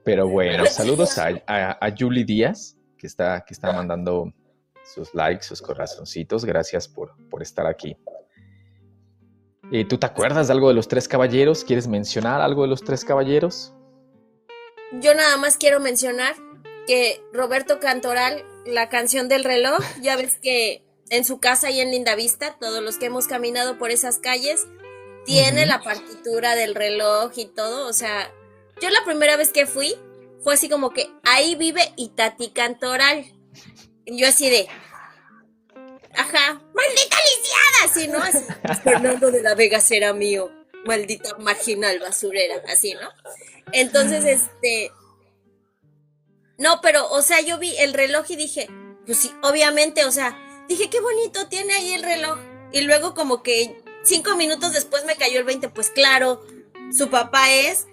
Pero bueno, saludos a Julie Díaz, que está mandando sus likes, sus corazoncitos. Gracias por estar aquí. ¿Tú te acuerdas de algo de los Tres Caballeros? ¿Quieres mencionar algo de los Tres Caballeros? Yo nada más quiero mencionar que Roberto Cantoral, la canción del reloj, ya ves que en su casa y en Lindavista, todos los que hemos caminado por esas calles, tiene la partitura del reloj y todo, o sea, yo la primera vez que fui, fue así como que ahí vive Itatí Cantoral. Y yo así de, ajá, maldita lisiada, así, ¿no? Así, Fernando de la Vega será mío, maldita marginal basurera, así, ¿no? Entonces, no, pero, o sea, yo vi el reloj y dije, pues sí, obviamente, o sea, dije, qué bonito tiene ahí el reloj. Y luego como que 5 minutos después me cayó el 20, pues claro, su papá es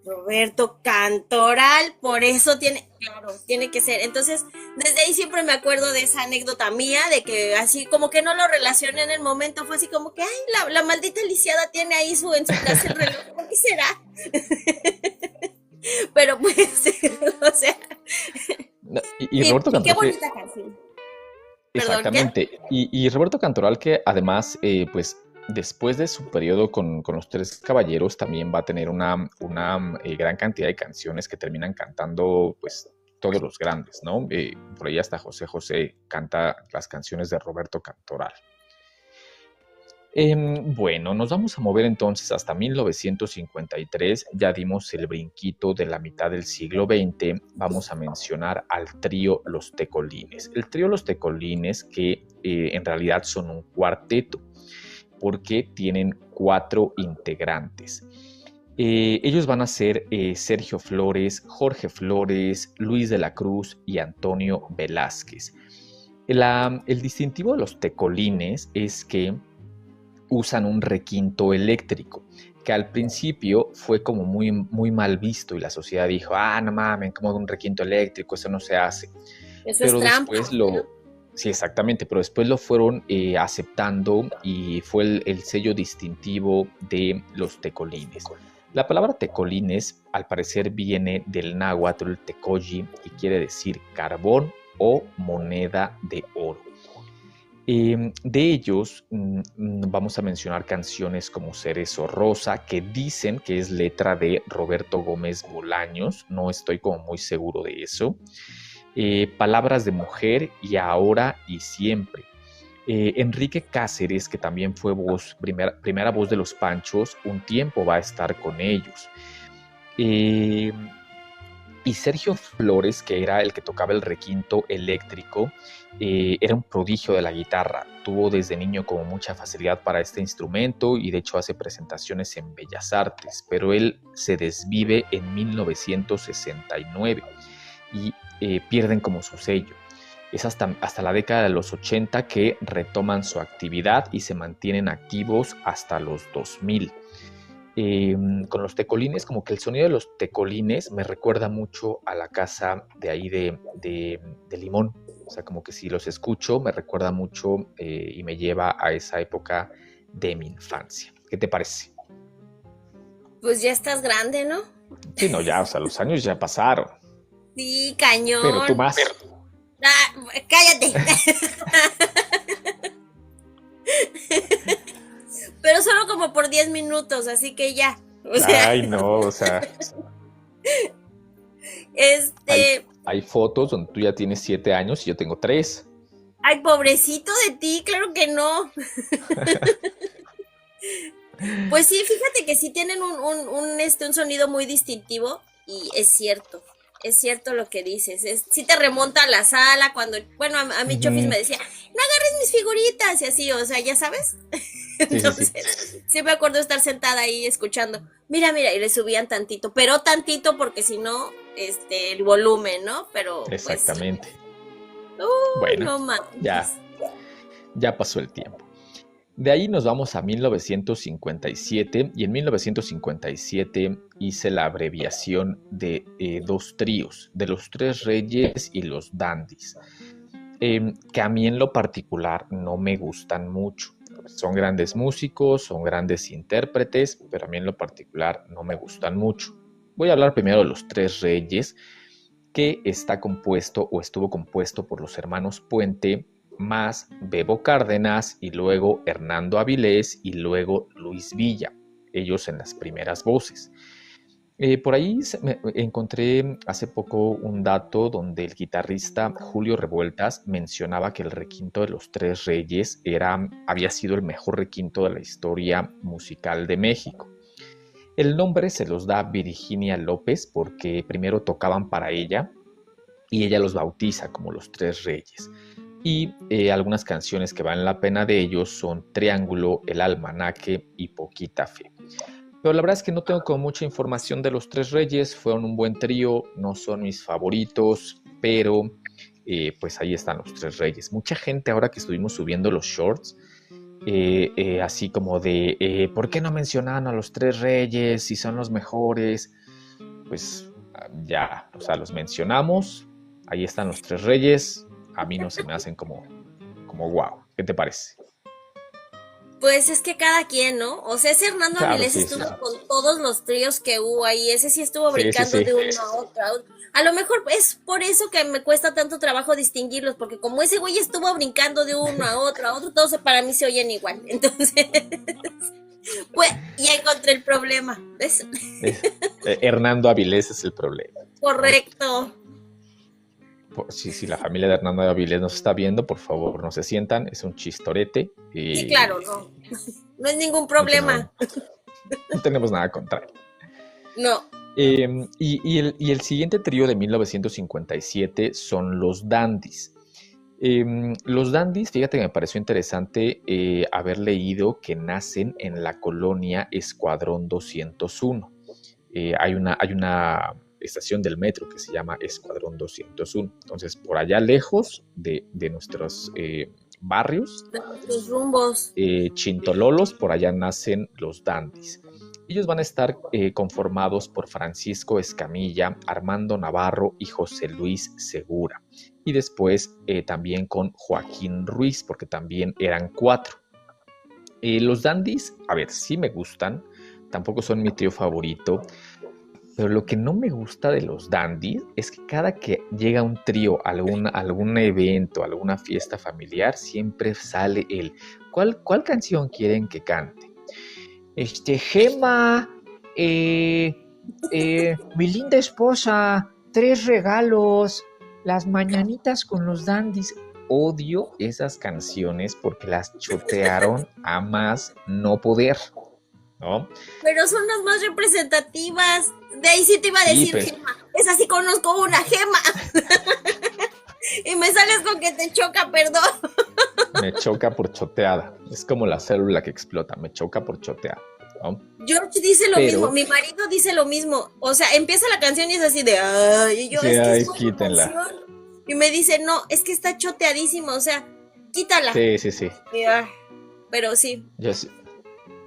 Roberto Cantoral, por eso claro, tiene que ser. Entonces, desde ahí siempre me acuerdo de esa anécdota mía, de que así como que no lo relacioné en el momento, fue así como que, ay, la maldita lisiada tiene ahí en su casa el reloj, ¿por qué será? Pero pues, o sea... No, y Roberto Cantoral, qué bonita canción. exactamente. ¿Perdón, Y Roberto Cantoral, que además, pues después de su periodo con los Tres Caballeros, también va a tener una gran cantidad de canciones que terminan cantando, pues, todos los grandes, ¿no? Por ahí hasta José José canta las canciones de Roberto Cantoral. Bueno, nos vamos a mover entonces hasta 1953, ya dimos el brinquito de la mitad del siglo XX, vamos a mencionar al trío Los Tecolines. El trío Los Tecolines que en realidad son un cuarteto, porque tienen 4 integrantes. Ellos van a ser Sergio Flores, Jorge Flores, Luis de la Cruz y Antonio Velázquez. El distintivo de los Tecolines es que usan un requinto eléctrico, que al principio fue como muy, muy mal visto y la sociedad dijo, no mames, como un requinto eléctrico, eso no se hace. Eso es Pero trampa. después sí, exactamente, pero después lo fueron aceptando y fue el sello distintivo de los tecolines. La palabra tecolines al parecer viene del náhuatl tecoyi y quiere decir carbón o moneda de oro. De ellos vamos a mencionar canciones como Cerezo Rosa, que dicen que es letra de Roberto Gómez Bolaños, no estoy como muy seguro de eso. Palabras de mujer y ahora y siempre. Enrique Cáceres, que también fue primera voz de los Panchos, un tiempo va a estar con ellos. Y Sergio Flores, que era el que tocaba el requinto eléctrico, era un prodigio de la guitarra. Tuvo desde niño como mucha facilidad para este instrumento y de hecho hace presentaciones en Bellas Artes, pero él se desvive en 1969 y pierden como su sello. Es hasta la década de los 80 que retoman su actividad y se mantienen activos hasta los 2000. Con los tecolines, como que el sonido de los tecolines me recuerda mucho a la casa de ahí de Limón. O sea, como que si los escucho me recuerda mucho y me lleva a esa época de mi infancia. ¿Qué te parece? Pues ya estás grande, ¿no? Sí, no, ya, o sea, los años ya pasaron. Sí, cañón. Pero tú más. Cállate. Pero solo como por 10 minutos, así que ya. Ay, no, o sea. Hay fotos donde tú ya tienes 7 años y yo tengo 3. Ay, pobrecito de ti, claro que no. Pues sí, fíjate que sí tienen un sonido muy distintivo y es cierto lo que dices. Sí te remonta a la sala cuando, bueno, a mí Chofis me decía, no agarres mis figuritas y así, o sea, ya sabes. Entonces, sí me acuerdo estar sentada ahí escuchando. Mira, y le subían tantito, pero tantito porque si no, el volumen, ¿no? Pero exactamente. Pues, bueno, no ya pasó el tiempo. De ahí nos vamos a 1957 y en 1957 hice la abreviación de 2 tríos, de los Tres Reyes y los Dandys, que a mí en lo particular no me gustan mucho. Son grandes músicos, son grandes intérpretes, pero a mí en lo particular no me gustan mucho. Voy a hablar primero de los Tres Reyes, que está compuesto o estuvo compuesto por los hermanos Puente, más Bebo Cárdenas y luego Hernando Avilés y luego Luis Villa, ellos en las primeras voces. Por ahí encontré hace poco un dato donde el guitarrista Julio Revueltas mencionaba que el requinto de los Tres Reyes había sido el mejor requinto de la historia musical de México. El nombre se los da Virginia López porque primero tocaban para ella y ella los bautiza como los Tres Reyes. Y algunas canciones que valen la pena de ellos son Triángulo, El Almanaque y Poquita Fe. Pero la verdad es que no tengo como mucha información de los Tres Reyes, fueron un buen trío, no son mis favoritos, pero pues ahí están los Tres Reyes. Mucha gente ahora que estuvimos subiendo los shorts, así como de, ¿por qué no mencionan a los Tres Reyes si son los mejores? Pues ya, o sea, los mencionamos, ahí están los Tres Reyes, a mí no se me hacen como wow. ¿Qué te parece? Pues es que cada quien, ¿no? O sea, ese Hernando Avilés estuvo con todos los tríos que hubo ahí, ese sí estuvo brincando de uno a otro. A lo mejor es por eso que me cuesta tanto trabajo distinguirlos, porque como ese güey estuvo brincando de uno a otro, todos para mí se oyen igual. Entonces, pues ya encontré el problema, ¿ves? Hernando Avilés es el problema. Correcto. Si la familia de Hernando Avilés nos está viendo, por favor, no se sientan, es un chistorete. Sí, claro, no es ningún problema. No tenemos nada contra él. No. Y el siguiente trío de 1957 son los Dandys. Los Dandys, fíjate que me pareció interesante haber leído que nacen en la colonia Escuadrón 201. Hay una estación del metro que se llama Escuadrón 201. Entonces, por allá lejos de nuestros barrios. Los rumbos. Chintololos, por allá nacen los dandis. Ellos van a estar conformados por Francisco Escamilla, Armando Navarro y José Luis Segura. Y después también con Joaquín Ruiz, porque también eran 4. Los dandis, a ver, sí me gustan, tampoco son mi trío favorito, pero lo que no me gusta de los dandis es que cada que llega un trío a algún evento, alguna fiesta familiar, siempre sale el ¿cuál canción quieren que cante? Gema, mi linda esposa, 3 regalos, las mañanitas con los dandis. Odio esas canciones porque las chotearon a más no poder, ¿no? Pero son las más representativas. De ahí sí te iba a decir, pero... Gema. Esa sí conozco una, Gema. Y me sales con que te choca, perdón. Me choca por choteada. Es como la célula que explota, me choca por choteada, ¿no? George dice lo mismo, mi marido dice lo mismo. O sea, empieza la canción y es así de ay, y yo, sí, es que es quítenla. Canción. Y me dice, no, es que está choteadísimo, o sea, quítala. Sí. Pero sí.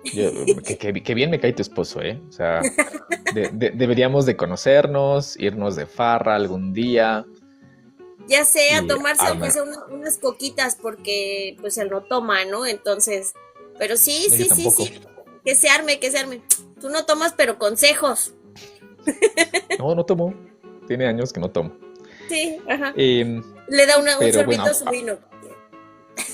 Que bien me cae tu esposo, ¿eh? O sea, deberíamos de conocernos, irnos de farra algún día. Ya sé, a tomarse aunque sea unas coquitas, porque pues él no toma, ¿no? Entonces, pero sí. Que se arme. Tú no tomas, pero consejos. No tomo. Tiene años que no tomo. Sí, ajá. Le da un sorbito a su vino.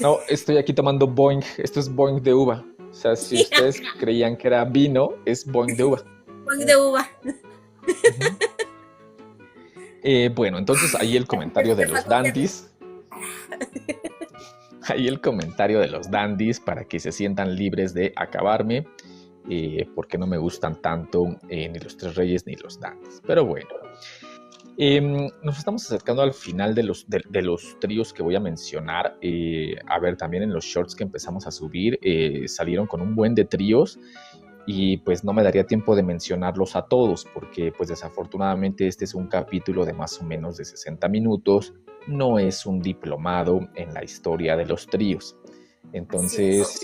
No, estoy aquí tomando Boing. Esto es Boing de uva. O sea, si ustedes creían que era vino, es Boing de uva. Boing de uva. Bueno, entonces ahí el comentario de los dandis. Ahí el comentario de los dandis para que se sientan libres de acabarme. Porque no me gustan tanto ni los 3 Reyes ni los dandis. Pero bueno. Nos estamos acercando al final de los tríos que voy a mencionar. A ver, también en los shorts que empezamos a subir salieron con un buen de tríos y pues no me daría tiempo de mencionarlos a todos porque pues desafortunadamente este es un capítulo de más o menos de 60 minutos. No es un diplomado en la historia de los tríos. Entonces,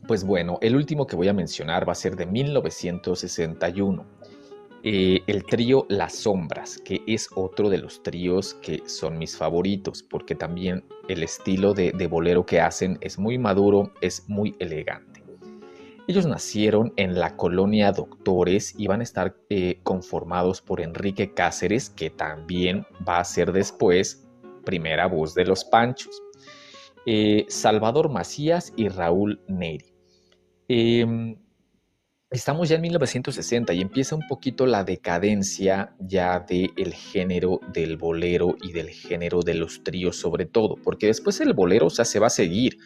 pues bueno, el último que voy a mencionar va a ser de 1961. El trío Las Sombras, que es otro de los tríos que son mis favoritos, porque también el estilo de bolero que hacen es muy maduro, es muy elegante. Ellos nacieron en la colonia Doctores y van a estar conformados por Enrique Cáceres, que también va a ser después primera voz de Los Panchos, Salvador Macías y Raúl Neri. Estamos ya en 1960 y empieza un poquito la decadencia ya del género del bolero y del género de los tríos sobre todo, porque después el bolero, o sea, se va a seguir.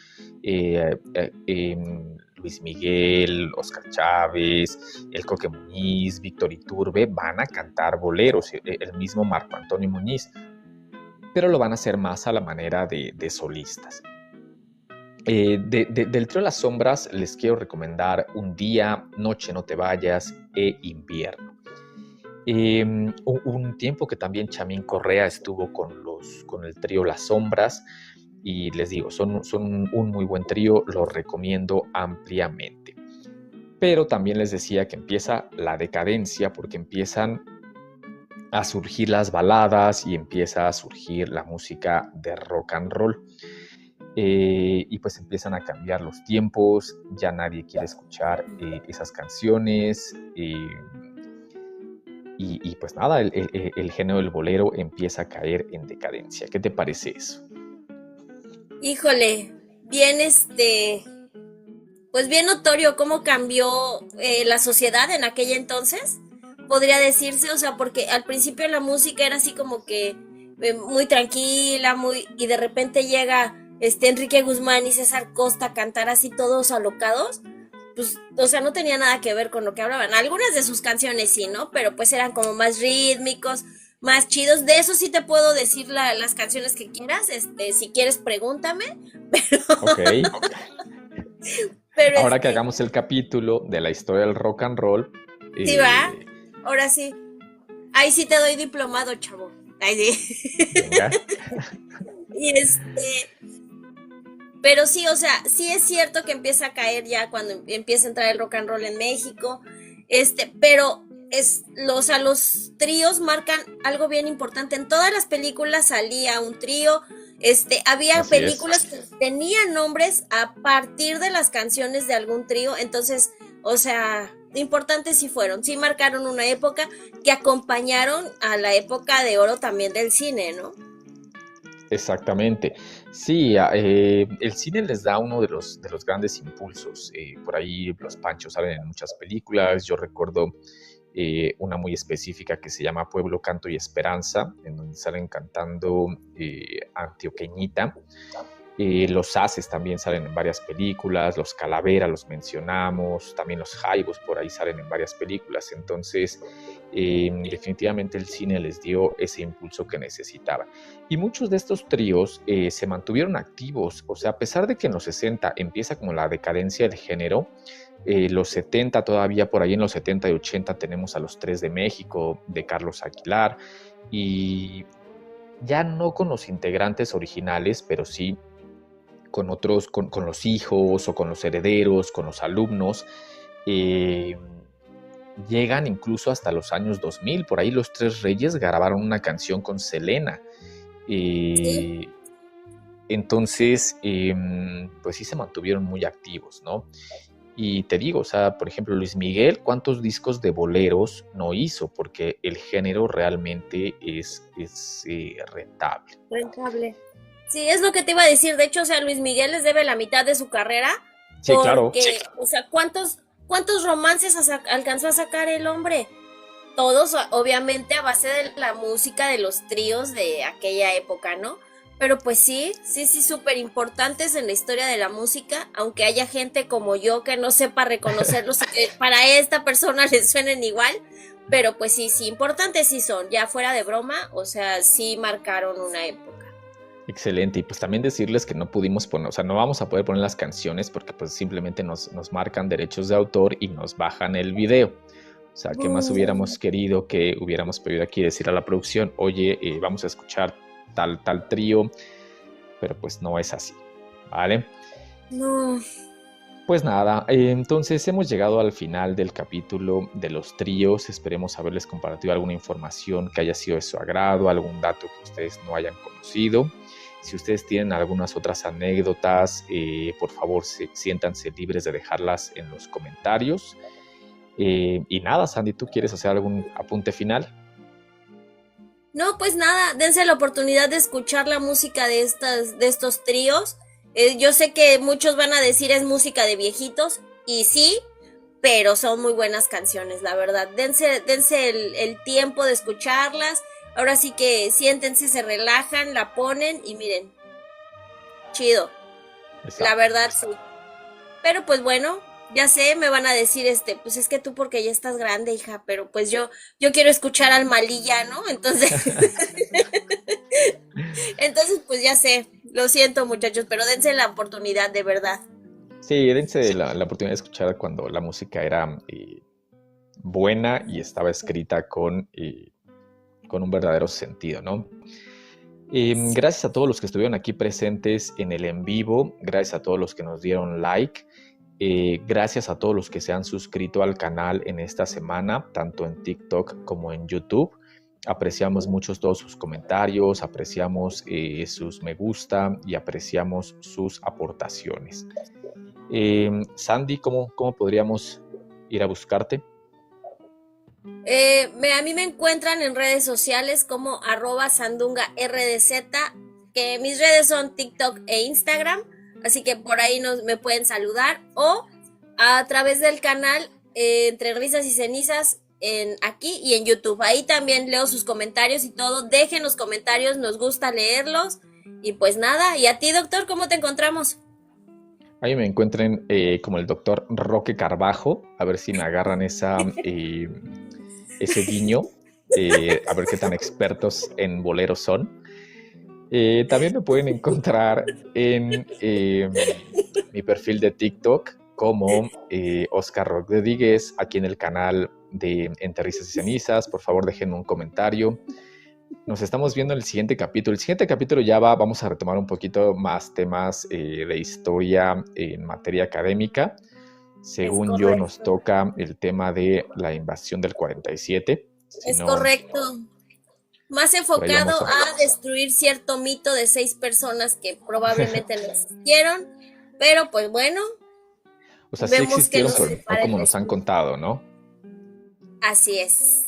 Luis Miguel, Oscar Chávez, el Coque Muñiz, Víctor Iturbe van a cantar boleros, el mismo Marco Antonio Muñiz, pero lo van a hacer más a la manera de solistas. Del trío Las Sombras les quiero recomendar Un Día, Noche No Te Vayas e Invierno. Un tiempo que también Chamín Correa estuvo con el trío Las Sombras y les digo, son un muy buen trío, lo recomiendo ampliamente. Pero también les decía que empieza la decadencia porque empiezan a surgir las baladas y empieza a surgir la música de rock and roll. Y pues empiezan a cambiar los tiempos, ya nadie quiere escuchar esas canciones y pues nada, el género del bolero empieza a caer en decadencia. ¿Qué te parece eso? Híjole, bien pues bien notorio cómo cambió la sociedad en aquel entonces, podría decirse, o sea, porque al principio la música era así como que muy tranquila, y de repente llega Enrique Guzmán y César Costa a cantar así todos alocados, pues, o sea, no tenía nada que ver con lo que hablaban. Algunas de sus canciones sí, ¿no? Pero pues eran como más rítmicos, más chidos. De eso sí te puedo decir las canciones que quieras, si quieres pregúntame, pero... Okay. Pero ahora que hagamos el capítulo de la historia del rock and roll... Sí, va, ahora sí. Ahí sí te doy diplomado, chavo. Ahí sí. Venga. Y Pero sí, o sea, sí es cierto que empieza a caer ya cuando empieza a entrar el rock and roll en México, pero los tríos marcan algo bien importante. En todas las películas salía un trío, había Así es. películas que tenían nombres a partir de las canciones de algún trío, entonces, o sea, importantes sí fueron, sí marcaron una época que acompañaron a la época de oro también del cine, ¿no? Exactamente. Sí, el cine les da uno de los grandes impulsos. Por ahí los Panchos salen en muchas películas. Yo recuerdo una muy específica que se llama Pueblo, Canto y Esperanza, en donde salen cantando Antioqueñita. Los Haces también salen en varias películas, los Calavera los mencionamos, también los Jaivos por ahí salen en varias películas. Entonces, definitivamente el cine les dio ese impulso que necesitaba. Y muchos de estos tríos se mantuvieron activos, o sea, a pesar de que en los 60 empieza como la decadencia del género, los 70 todavía, por ahí en los 70 y 80 tenemos a los Tres de México, de Carlos Aguilar, y ya no con los integrantes originales, pero sí con otros, con los hijos o con los herederos, con los alumnos. eh, Llegan incluso hasta los años 2000. Por ahí los Tres Reyes grabaron una canción con Selena. Sí. Eh, entonces, pues sí se mantuvieron muy activos, ¿no? Y te digo, o sea, por ejemplo, Luis Miguel, ¿cuántos discos de boleros no hizo? Porque el género realmente es rentable. Rentable. Sí, es lo que te iba a decir. De hecho, o sea, Luis Miguel les debe la mitad de su carrera Sí, claro. porque, sí, o sea, ¿cuántos romances alcanzó a sacar el hombre? Todos, obviamente, a base de la música de los tríos de aquella época, ¿no? Pero pues sí, sí, sí, súper importantes en la historia de la música, aunque haya gente como yo que no sepa reconocerlos, que para esta persona les suenen igual, pero pues sí, sí, importantes sí son, ya fuera de broma, o sea, sí marcaron una época. Excelente. Y pues también decirles que no pudimos poner, o sea, no vamos a poder poner las canciones porque pues simplemente nos marcan derechos de autor y nos bajan el video. O sea, ¿qué más hubiéramos querido que hubiéramos podido aquí decir a la producción, oye, vamos a escuchar tal trío? Pero pues no es así, ¿vale? No, Pues nada, entonces hemos llegado al final del capítulo de los tríos. Esperemos haberles compartido alguna información que haya sido de su agrado, algún dato que ustedes no hayan conocido. Si ustedes tienen algunas otras anécdotas, por favor, siéntanse libres de dejarlas en los comentarios. Y nada, Sandy, ¿tú quieres hacer algún apunte final? no, pues nada, dense la oportunidad de escuchar la música de estos tríos. Yo sé que muchos van a decir es música de viejitos, y sí, pero son muy buenas canciones, la verdad. Dense el tiempo de escucharlas. Ahora sí que siéntense, se relajan, la ponen y miren, chido, la Exacto. verdad sí. Pero pues bueno, ya sé, me van a decir pues es que tú porque ya estás grande, hija, pero pues yo quiero escuchar al Malilla, ¿no? Entonces, entonces pues ya sé, lo siento muchachos, pero dense la oportunidad de verdad. Sí, dense la oportunidad de escuchar cuando la música era buena y estaba escrita con un verdadero sentido, ¿no? Gracias a todos los que estuvieron aquí presentes en el en vivo, gracias a todos los que nos dieron like, gracias a todos los que se han suscrito al canal en esta semana, tanto en TikTok como en YouTube. Apreciamos mucho todos sus comentarios, apreciamos sus me gusta y apreciamos sus aportaciones. Sandy, ¿cómo podríamos ir a buscarte? A mí me encuentran en redes sociales como @sandungaRDZ, que mis redes son TikTok e Instagram, así que por ahí me pueden saludar o a través del canal Entre Risas y Cenizas aquí y en YouTube. Ahí también leo sus comentarios y todo. Dejen los comentarios, nos gusta leerlos. Y pues nada, y a ti, doctor, ¿cómo te encontramos? Ahí me encuentren como el doctor Roque Carbajo, a ver si me agarran ese guiño, a ver qué tan expertos en boleros son. También me pueden encontrar en mi perfil de TikTok como Oscar Rodríguez, aquí en el canal de Entre Risas y Cenizas. Por favor, déjenme un comentario. Nos estamos viendo en el siguiente capítulo. El siguiente capítulo ya vamos a retomar un poquito más temas de historia en materia académica. Es Según yo, nos correcto. toca el tema de la invasión del 47. Si Es no, correcto. Más por ahí enfocado vamos a... a destruir cierto mito de 6 personas que probablemente no existieron, pero pues bueno, O sea, sí vemos que existieron, nos pero no separa el como nos han destino. contado, ¿no? Así es.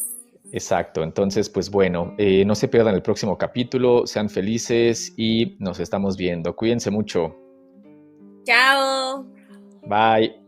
Exacto. Entonces, pues bueno, no se pierdan el próximo capítulo. Sean felices y nos estamos viendo. Cuídense mucho. Chao. Bye.